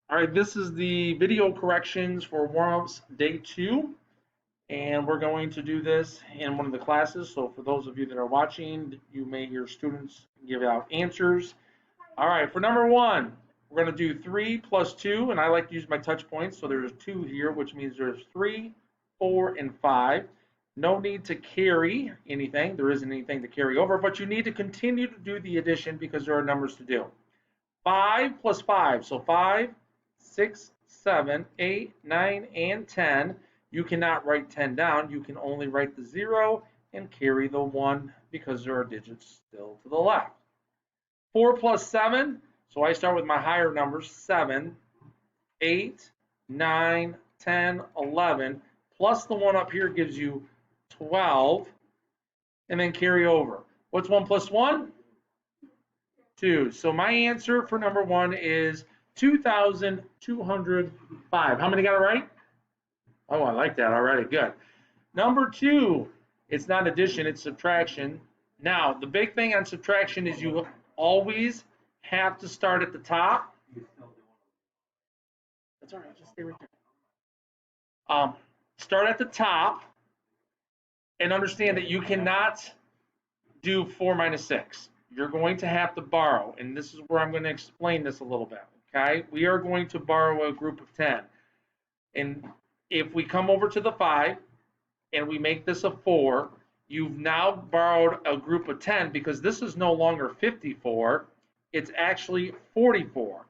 All right, this is the video corrections for warm-ups day 2, and we're going to do this in one of the classes. So for those of you that are watching, you may hear students give out answers. All right, for number 1, we're going to do 3 plus 2, and I like to use my touch points. So there's 2 here, which means there's 3, 4, and 5. No need to carry anything. There isn't anything to carry over, but you need to continue to do the addition because there are numbers to do. 5 plus 5, so 5, 6, 7, 8, 9, and 10. You cannot write 10 down. You can only write the 0 and carry the 1 because there are digits still to the left. 4 plus 7, so I start with my higher numbers, 7, 8, 9, 10, 11, plus the 1 up here gives you 12, and then carry over. What's 1 plus 1? 2. So my answer for number 1 is 2,205. How many got it right? Oh, I like that already. Good. Number 2, it's not addition, it's subtraction. Now, the big thing on subtraction is you always have to start at the top. That's all right. Just stay right there. Start at the top and understand that you cannot do 4 minus 6. You're going to have to borrow, and this is where I'm going to explain this a little bit, okay? We are going to borrow a group of 10. And if we come over to the 5 and we make this a 4, you've now borrowed a group of 10 because this is no longer 54, it's actually 44.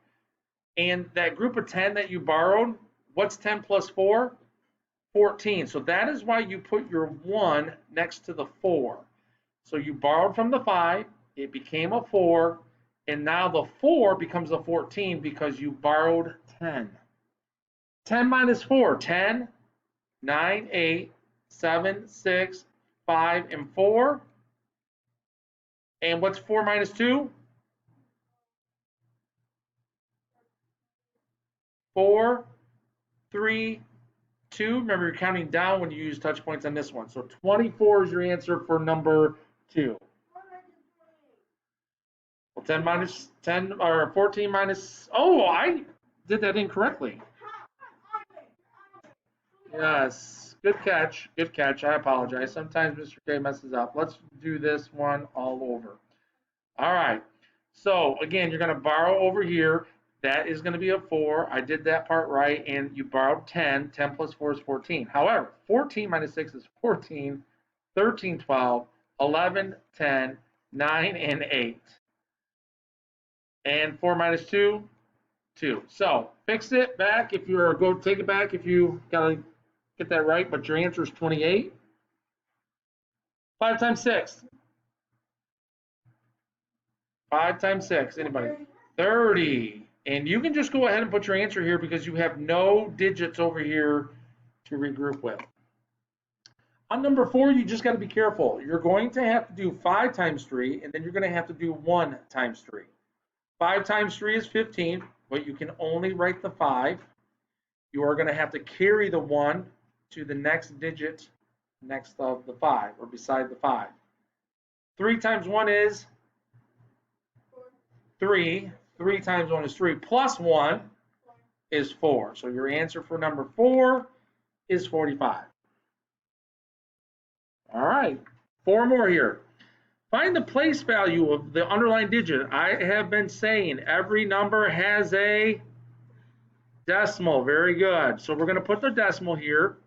And that group of 10 that you borrowed, what's 10 plus 4? 14. So that is why you put your 1 next to the 4. So you borrowed from the 5, it became a 4, and now the 4 becomes a 14 because you borrowed 10. 10 minus 4, 10, 9, 8, 7, 6, 5, and 4. And what's 4 minus 2? 4, 3, 2. Remember, you're counting down when you use touch points on this one. So 24 is your answer for number 2. Well, 10 minus 10 or 14 minus. Oh, I did that incorrectly. Yes, good catch. Good catch. I apologize. Sometimes Mr. K messes up. Let's do this one all over. All right. So again, you're going to borrow over here. That is going to be a 4. I did that part right, and you borrowed 10. 10 plus 4 is 14. However, 14 minus 6 is 14, 13, 12, 11, 10, 9, and 8. And 4 minus 2, 2. So fix it back if you're, go take it back if you got to get that right, but your answer is 28. 5 times 6. 5 times 6. Anybody? 30. And you can just go ahead and put your answer here because you have no digits over here to regroup with. On number 4, you just got to be careful. You're going to have to do 5 times 3, and then you're going to have to do 1 times 3. 5 times 3 is 15, but you can only write the 5. You are going to have to carry the 1 to the next digit next of the 5 or beside the 5. 3 times 1 is 3. 3 times 1 is 3 plus 1 is 4. So your answer for number 4 is 45. All right, 4 more here. Find the place value of the underlying digit. I have been saying every number has a decimal. Very good. So we're going to put the decimal here.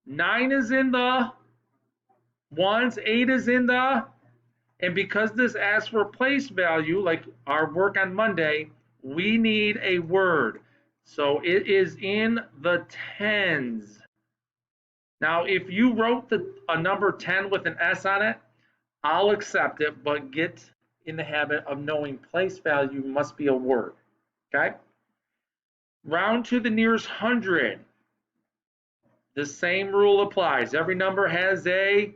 9 is in the ones, 8 is in the, and because this asks for place value, like our work on Monday, we need a word. So it is in the tens. Now, if you wrote a number 10 with an S on it, I'll accept it, but get in the habit of knowing place value must be a word, okay? Round to the nearest 100. The same rule applies. Every number has a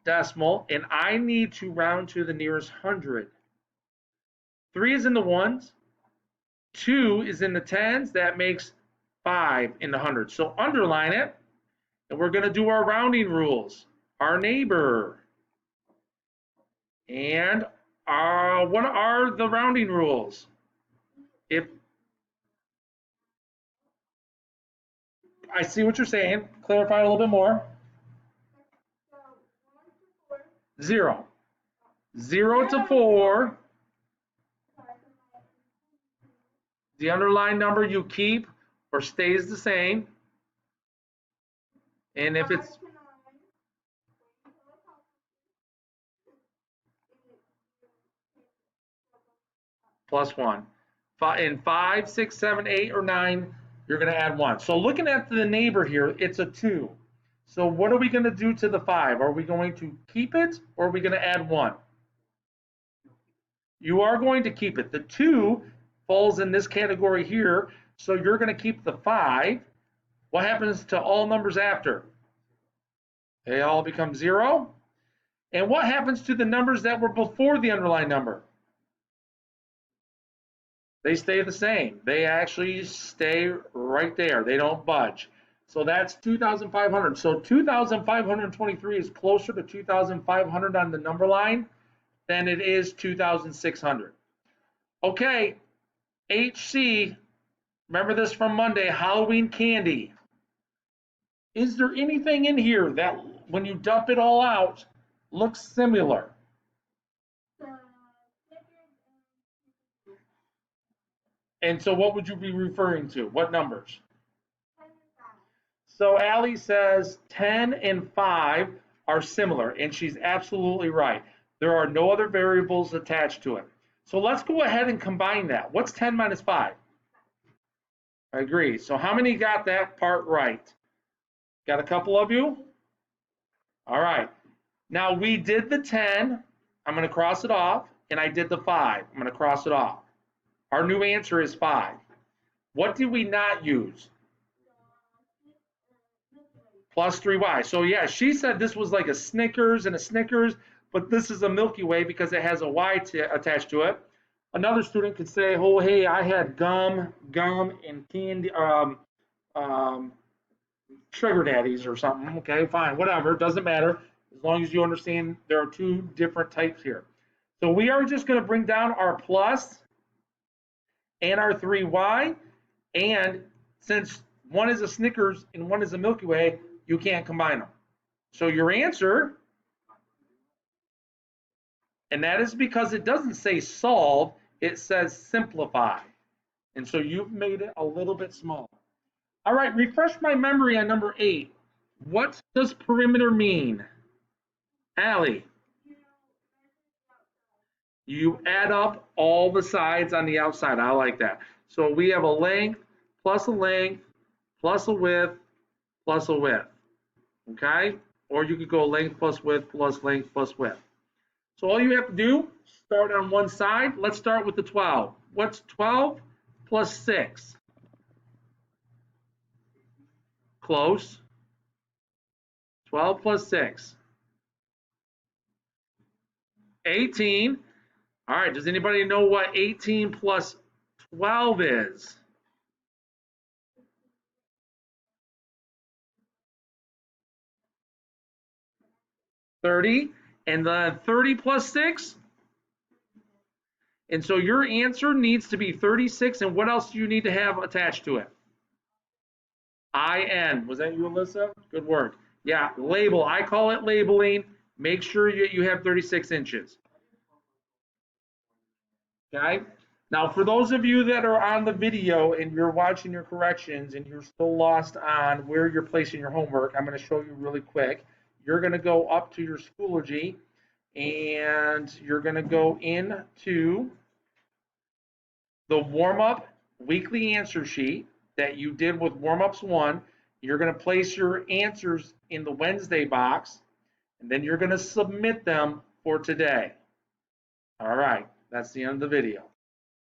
decimal, and I need to round to the nearest 100. 3 is in the ones. 2 is in the tens. That makes 5 in the hundreds. So underline it, and we're going to do our rounding rules. Our neighbor. And what are the rounding rules? If I see what you're saying. Clarify a little bit more. 0. 0 to 4. The underlying number you keep or stays the same. And if it's plus 1. In 5, 6, 7, 8, or 9, you're going to add 1. So looking at the neighbor here, it's a 2. So what are we going to do to the 5? Are we going to keep it or are we going to add 1? You are going to keep it. The 2 falls in this category here, so you're going to keep the 5. What happens to all numbers after? They all become 0. And what happens to the numbers that were before the underlying number? They stay the same. They actually stay right there. They don't budge. So that's 2,500. So 2,523 is closer to 2,500 on the number line than it is 2,600. Okay, HC, remember this from Monday, Halloween candy. Is there anything in here that, when you dump it all out, looks similar? And so what would you be referring to? What numbers? So Allie says 10 and 5 are similar, and she's absolutely right. There are no other variables attached to it. So let's go ahead and combine that. What's 10 minus 5? I agree. So how many got that part right? Got a couple of you? All right. Now we did the 10. I'm going to cross it off, and I did the 5. I'm going to cross it off. Our new answer is 5. What did we not use? Plus 3y. So yeah, she said this was like a Snickers and a Snickers, but this is a Milky Way because it has a y attached to it. Another student could say, oh, hey, I had gum, and candy, sugar daddies or something. Okay, fine, whatever, doesn't matter. As long as you understand there are 2 different types here. So we are just going to bring down our plus and our 3y, and since one is a Snickers and one is a Milky Way, you can't combine them. So your answer, and that is because it doesn't say solve, it says simplify. And so you've made it a little bit smaller. All right, refresh my memory on number 8. What does perimeter mean? Allie? You add up all the sides on the outside. I like that. So we have a length plus a width plus a width. Okay? Or you could go length plus width plus length plus width. So all you have to do, start on one side. Let's start with the 12. What's 12 plus 6? Close. 12 plus 6. 18. All right, does anybody know what 18 plus 12 is? $30. And then 30 plus 6? And so your answer needs to be 36. And what else do you need to have attached to it? IN. Was that you, Alyssa? Good work. Yeah, label. I call it labeling. Make sure you have 36 inches. Okay? Now, for those of you that are on the video and you're watching your corrections and you're still lost on where you're placing your homework, I'm going to show you really quick. You're going to go up to your Schoology and you're going to go into the warm-up weekly answer sheet that you did with warm-ups 1. You're going to place your answers in the Wednesday box, and then you're going to submit them for today. All right, that's the end of the video.